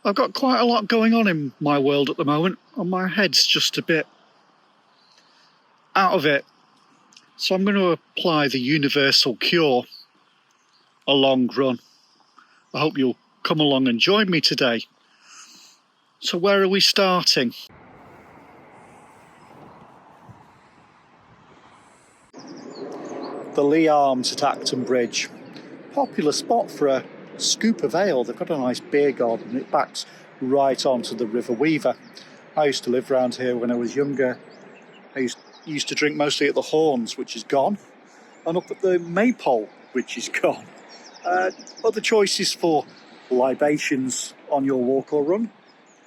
I've got quite a lot going on in my world at the moment, and my head's just a bit out of it. So I'm going to apply the universal cure, a long run. I hope you'll come along and join me today. So where are we starting? The Leigh Arms at Acton Bridge. Popular spot for a scoop of ale. They've got a nice beer garden. It backs right onto the River Weaver. I used to live around here when I was younger. I used to drink mostly at the Horns, which is gone, and up at the Maypole, which is gone. Other choices for libations on your walk or run?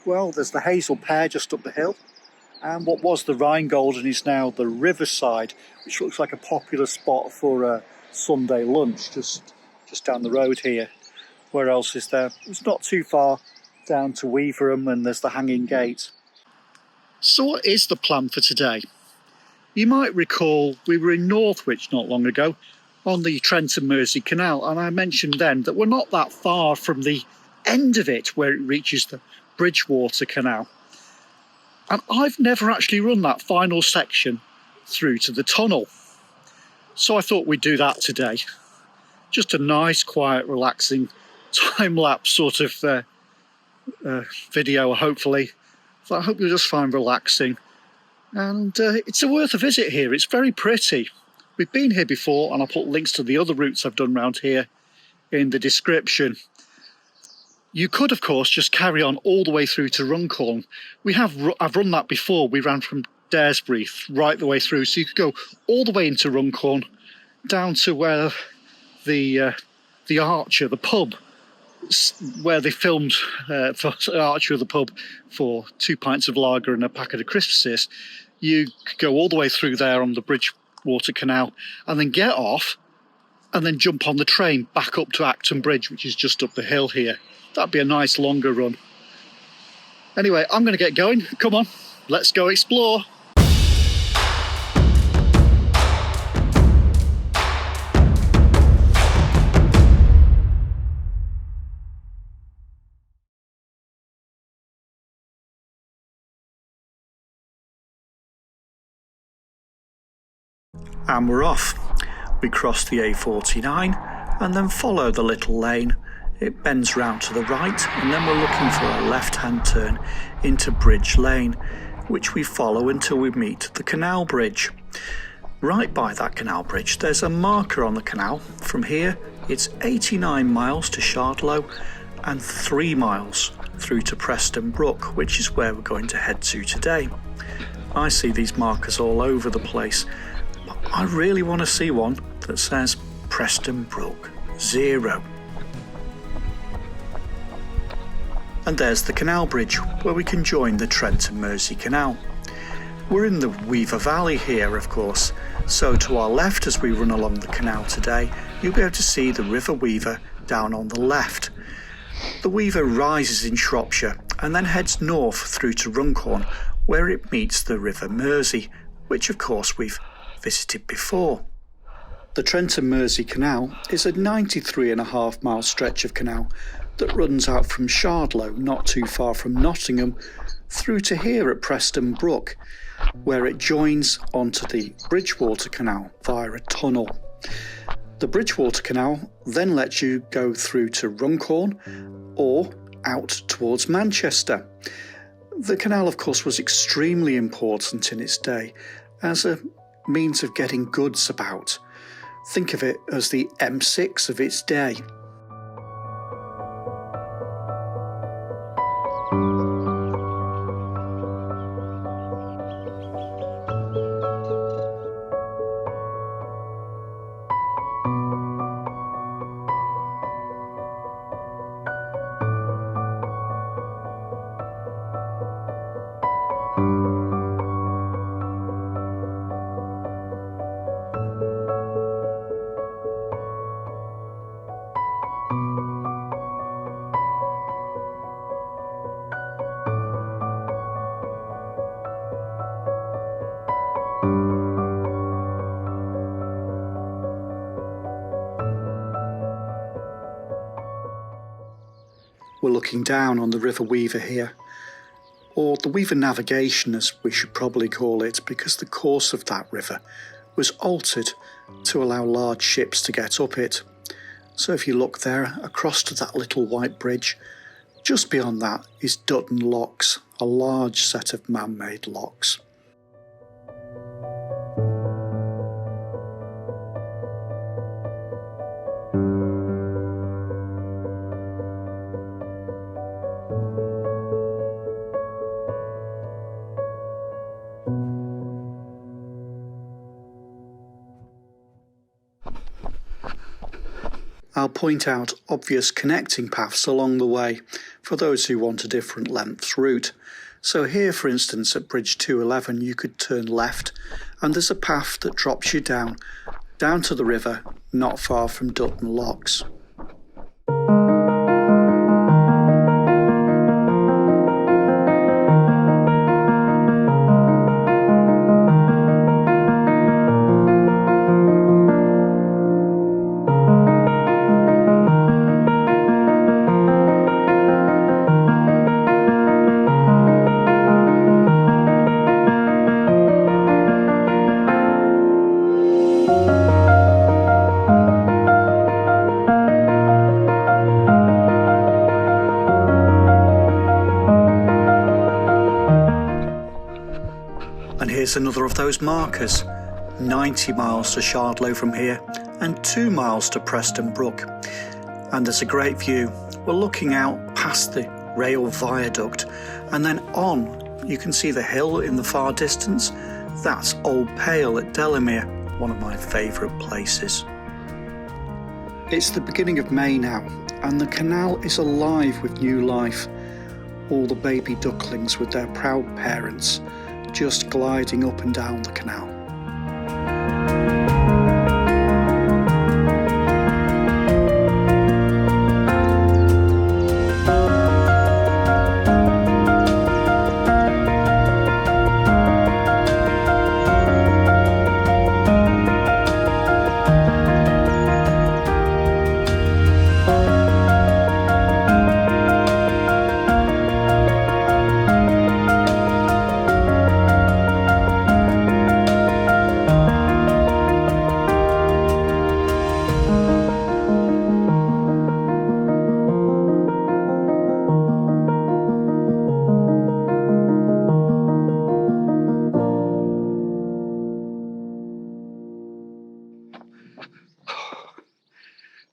Well, there's the Hazel Pear just up the hill, and what was the Rhine-Golden is now the Riverside, which looks like a popular spot for a Sunday lunch just down the road here. Where else is there? It's not too far down to Weaverham, and there's the Hanging Gate. So what is the plan for today? You might recall we were in Northwich not long ago on the Trent and Mersey Canal, and I mentioned then that we're not that far from the end of it where it reaches the Bridgewater Canal. And I've never actually run that final section through to the tunnel. So I thought we'd do that today. Just a nice, quiet, relaxing, time-lapse sort of video, hopefully. So I hope you'll just find relaxing. And it's worth a visit here. It's very pretty. We've been here before, and I'll put links to the other routes I've done around here in the description. You could, of course, just carry on all the way through to Runcorn. I've run that before. We ran from Daresbury right the way through, so you could go all the way into Runcorn, down to where the Archer, the pub, where they filmed for Archer of the pub for 2 pints of lager and a packet of crisps. You could go all the way through there on the Bridgewater Canal, and then get off, and then jump on the train back up to Acton Bridge, which is just up the hill here. That'd be a nice longer run. Anyway, I'm going to get going. Come on, let's go explore. And we're off. We cross the A49 and then follow the little lane. It bends round to the right, and then we're looking for a left-hand turn into Bridge Lane, which we follow until we meet the canal bridge. Right by that canal bridge, there's a marker on the canal. From here, it's 89 miles to Shardlow and 3 miles through to Preston Brook, which is where we're going to head to today. I see these markers all over the place, but I really want to see one that says Preston Brook 0. And there's the canal bridge, where we can join the Trent and Mersey Canal. We're in the Weaver Valley here, of course, so to our left as we run along the canal today, you'll be able to see the River Weaver down on the left. The Weaver rises in Shropshire and then heads north through to Runcorn, where it meets the River Mersey, which of course we've visited before. The Trent and Mersey Canal is a 93.5 mile stretch of canal that runs out from Shardlow, not too far from Nottingham, through to here at Preston Brook, where it joins onto the Bridgewater Canal via a tunnel. The Bridgewater Canal then lets you go through to Runcorn or out towards Manchester. The canal, of course, was extremely important in its day as a means of getting goods about. Think of it as the M6 of its day. We're looking down on the River Weaver here, or the Weaver Navigation as we should probably call it, because the course of that river was altered to allow large ships to get up it. So if you look there across to that little white bridge, just beyond that is Dutton Locks, a large set of man-made locks. I'll point out obvious connecting paths along the way for those who want a different lengths route. So here, for instance, at Bridge 211, you could turn left and there's a path that drops you down to the river, not far from Dutton Locks. And here's another of those markers, 90 miles to Shardlow from here and 2 miles to Preston Brook. And there's a great view. We're looking out past the rail viaduct and then on, you can see the hill in the far distance. That's Old Pale at Delamere, one of my favourite places. It's the beginning of May now and the canal is alive with new life. All the baby ducklings with their proud parents just gliding up and down the canal.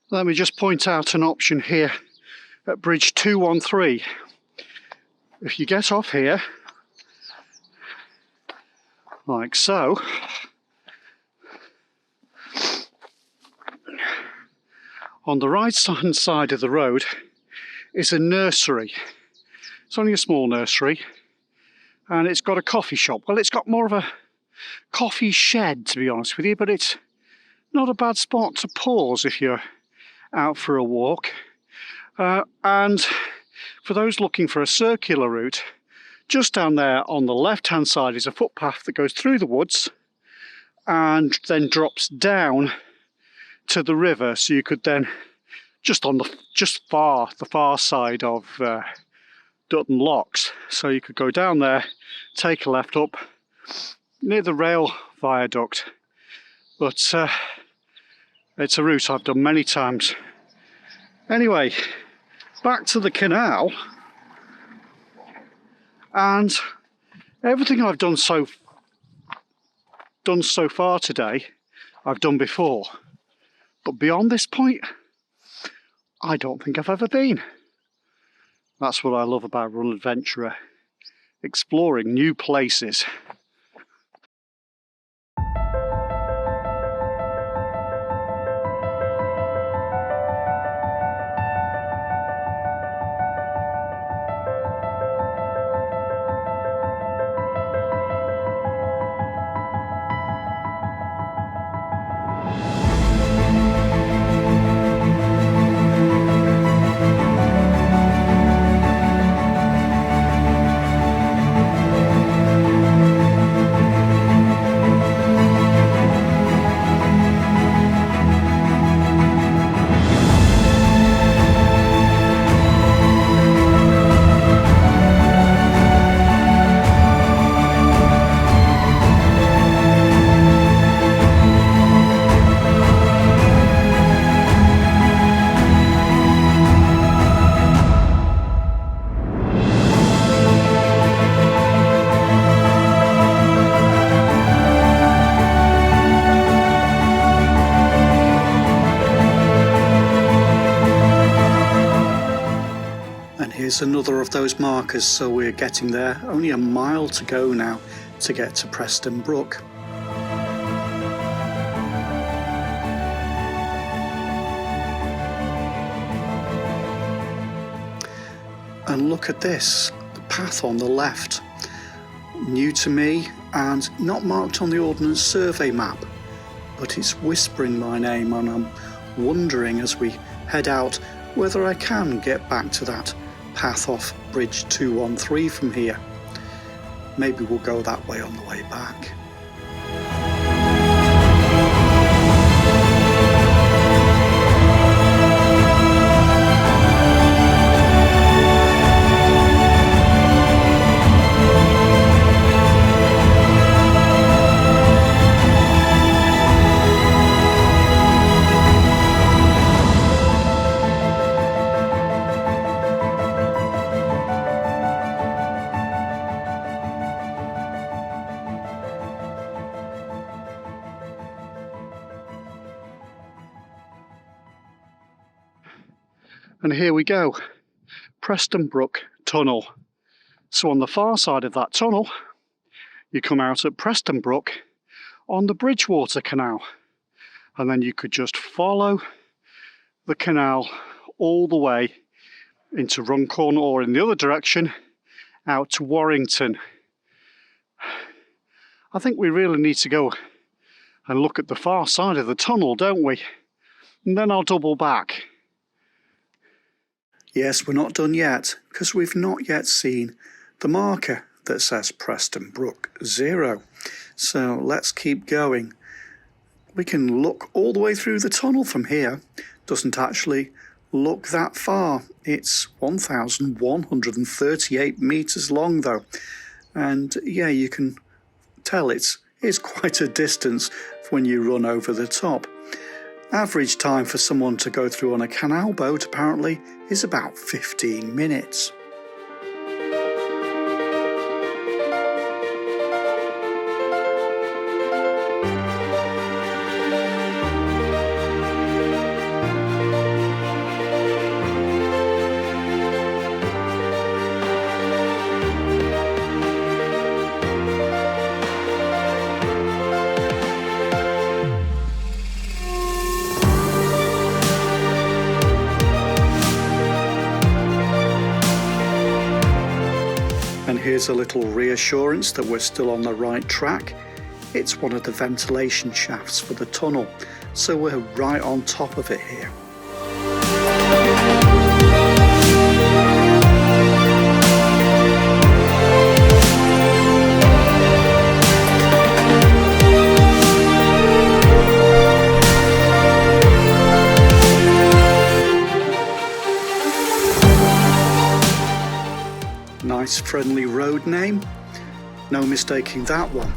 Let me just point out an option here at Bridge 213. If you get off here, like so, on the right hand side of the road is a nursery. It's only a small nursery and it's got a coffee shop. Well, it's got more of a coffee shed, to be honest with you, but it's not a bad spot to pause if you're out for a walk. And for those looking for a circular route, just down there on the left hand side is a footpath that goes through the woods and then drops down to the river, so you could then just on the far side of Dutton Locks, so you could go down there, take a left up near the rail viaduct. But it's a route I've done many times. Anyway, back to the canal, and everything I've done so far today I've done before, but beyond this point I don't think I've ever been. That's what I love about Run Adventurer, exploring new places. here's another of those markers, so we're getting there. Only a mile to go now to get to Preston Brook. And look at this, the path on the left. New to me and not marked on the Ordnance Survey map, but it's whispering my name, and I'm wondering as we head out whether I can get back to that path off Bridge 213 from here. Maybe we'll go that way on the way back. And here we go, Preston Brook Tunnel. So on the far side of that tunnel, you come out at Preston Brook on the Bridgewater Canal. And then you could just follow the canal all the way into Runcorn, or in the other direction, out to Warrington. I think we really need to go and look at the far side of the tunnel, don't we? And then I'll double back. Yes, we're not done yet, because we've not yet seen the marker that says Preston Brook 0. So let's keep going. We can look all the way through the tunnel from here. Doesn't actually look that far. It's 1,138 metres long though. And yeah, you can tell it's quite a distance when you run over the top. Average time for someone to go through on a canal boat apparently is about 15 minutes. And here's a little reassurance that we're still on the right track. It's one of the ventilation shafts for the tunnel, so we're right on top of it here. Nice friendly road name, no mistaking that one.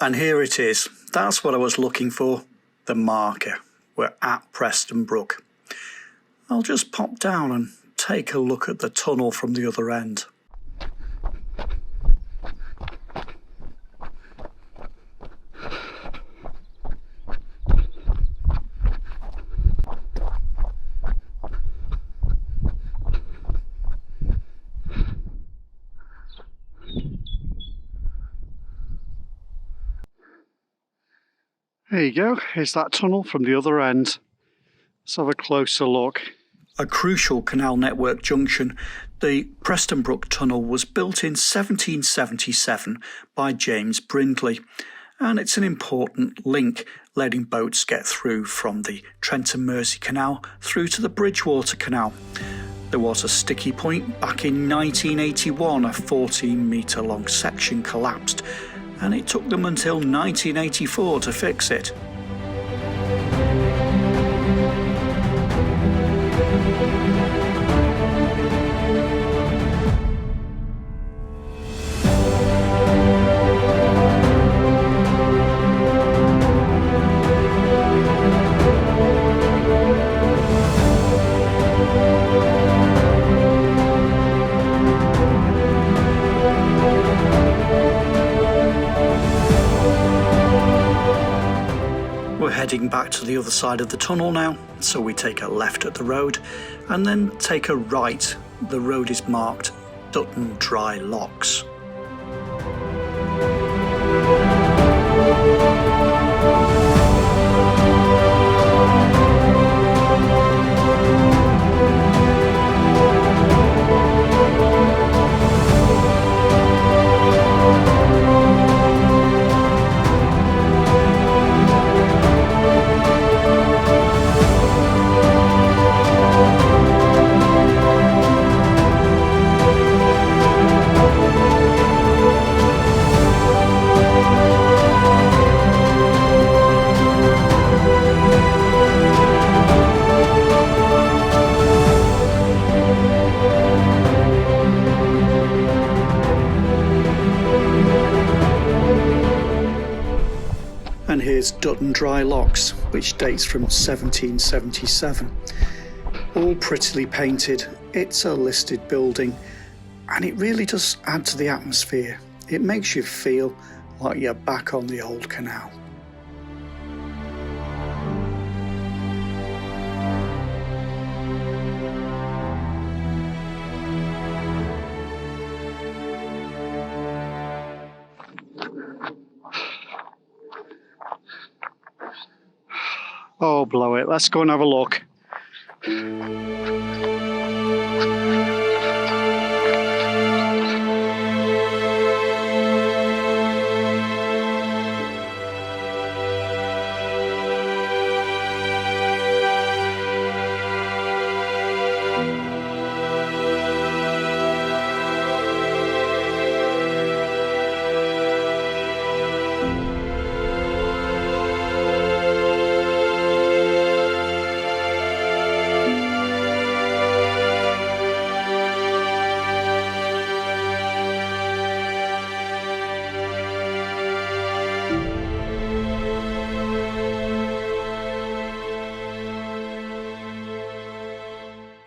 And here it is. That's what I was looking for, the marker. We're at Preston Brook. I'll just pop down and take a look at the tunnel from the other end. There you go, here's that tunnel from the other end. Let's have a closer look. A crucial canal network junction, the Preston Brook Tunnel was built in 1777 by James Brindley, and it's an important link letting boats get through from the Trent and Mersey Canal through to the Bridgewater Canal. There was a sticky point back in 1981, a 14-metre long section collapsed, and it took them until 1984 to fix it. heading back to the other side of the tunnel now, so we take a left at the road and then take a right. The road is marked Dutton Locks. And here's Dutton Locks, which dates from 1777. All prettily painted. It's a listed building, and it really does add to the atmosphere. It makes you feel like you're back on the old canal. Oh, blow it. Let's go and have a look.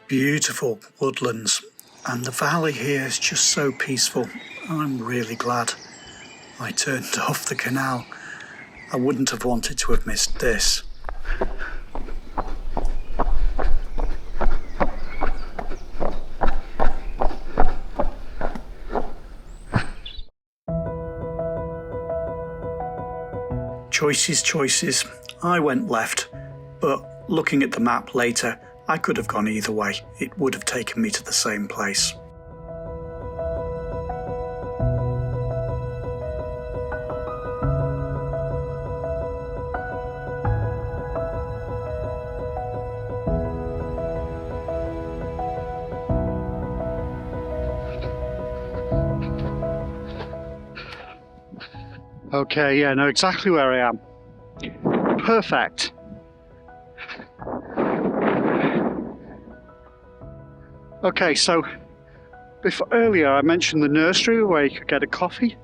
Beautiful woodlands, and the valley here is just so peaceful. I'm really glad I turned off the canal. I wouldn't have wanted to have missed this. Choices. I went left, but looking at the map later, I could have gone either way. It would have taken me to the same place. Okay, yeah, know exactly where I am. Perfect. Okay, so earlier I mentioned the nursery where you could get a coffee,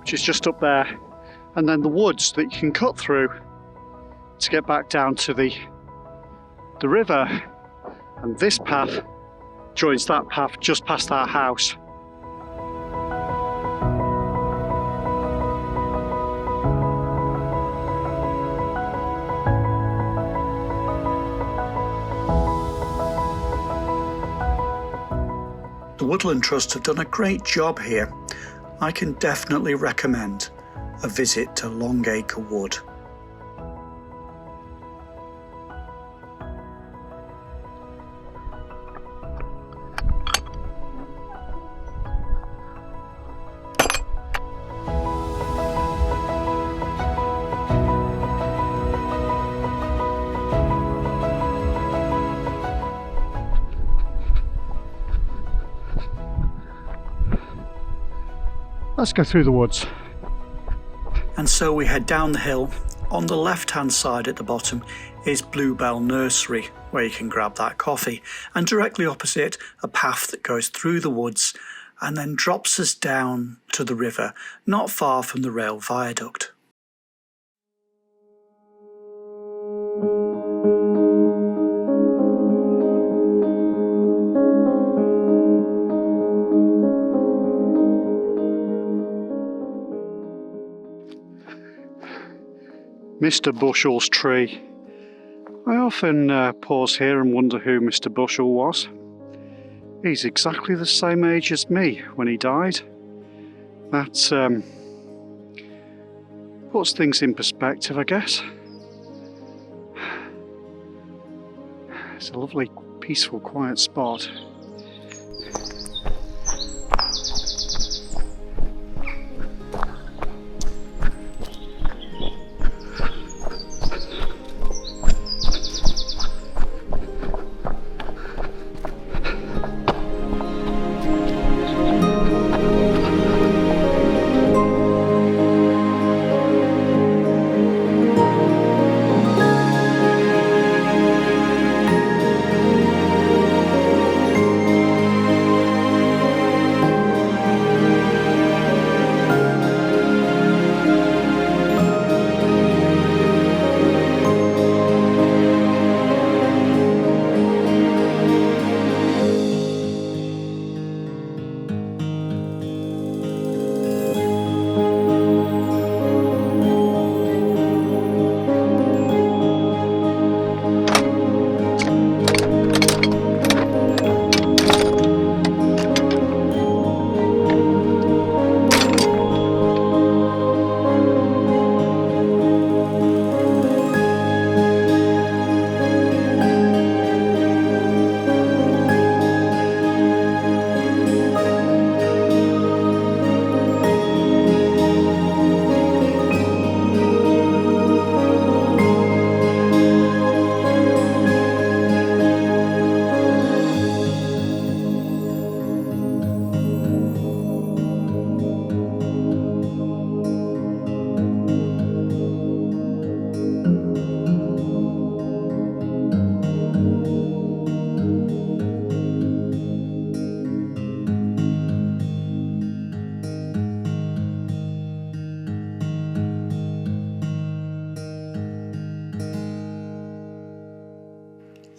which is just up there, and then the woods that you can cut through to get back down to the river. And this path joins that path just past our house. The Woodland Trust have done a great job here. I can definitely recommend a visit to Longacre Wood. Let's go through the woods. And so we head down the hill. On the left-hand side at the bottom is Bluebell Nursery, where you can grab that coffee. And directly opposite, a path that goes through the woods and then drops us down to the river, not far from the rail viaduct. Mr. Bushel's tree. I often pause here and wonder who Mr. Bushel was. He's exactly the same age as me when he died. That puts things in perspective, I guess. It's a lovely, peaceful, quiet spot.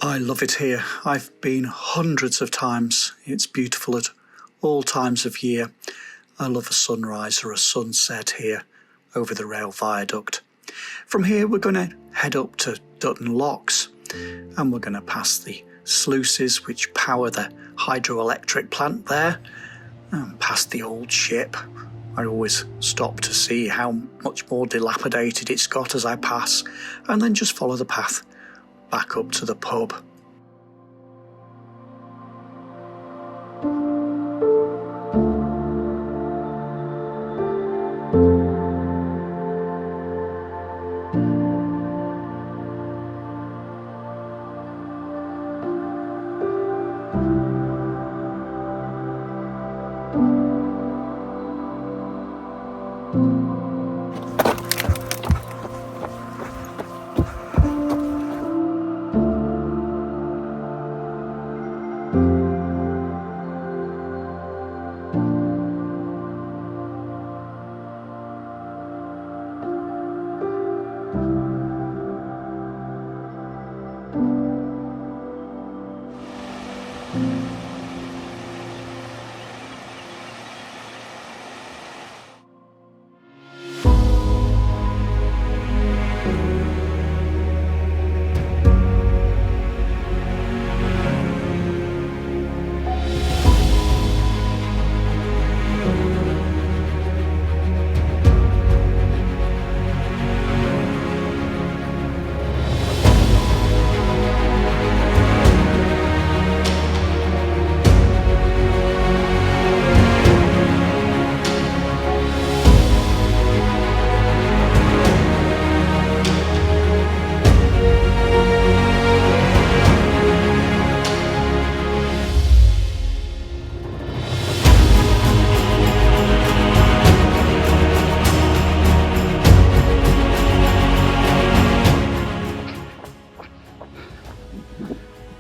I love it here. I've been hundreds of times. It's beautiful at all times of year. I love a sunrise or a sunset here over the rail viaduct. From here we're going to head up to Dutton Locks and we're going to pass the sluices which power the hydroelectric plant there and past the old ship. I always stop to see how much more dilapidated it's got as I pass, and then just follow the path back up to the pub.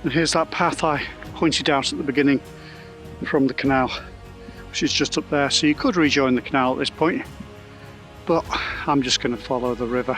And here's that path I pointed out at the beginning from the canal, which is just up there. So you could rejoin the canal at this point, but I'm just going to follow the river.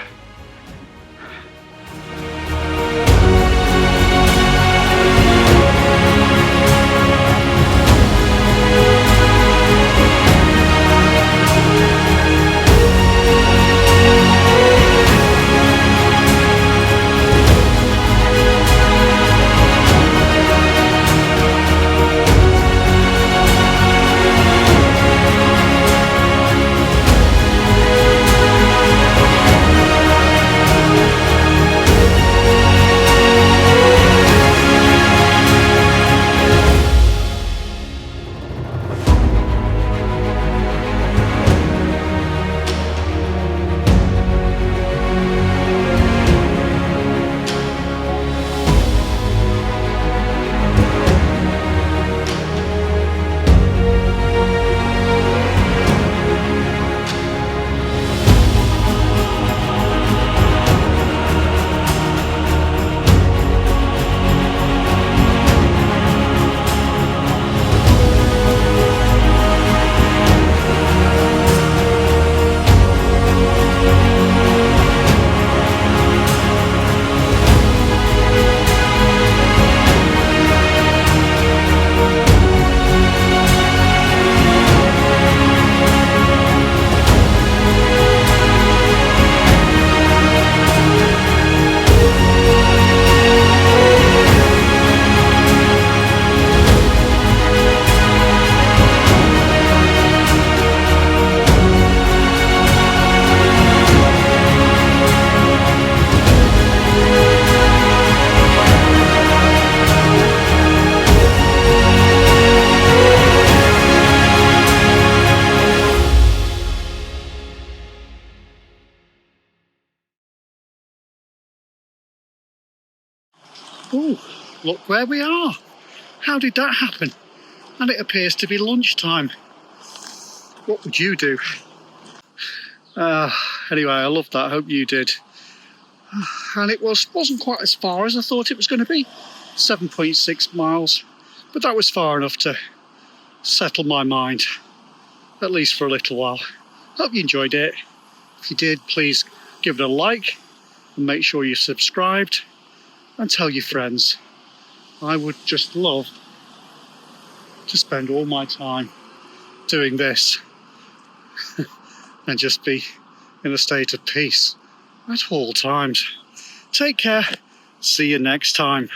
Oh, look where we are. How did that happen? And it appears to be lunchtime. What would you do? Anyway, I loved that. I hope you did. And it wasn't quite as far as I thought it was going to be. 7.6 miles. But that was far enough to settle my mind, at least for a little while. Hope you enjoyed it. If you did, please give it a like and make sure you're subscribed and tell your friends. I would just love to spend all my time doing this and just be in a state of peace at all times. Take care. See you next time.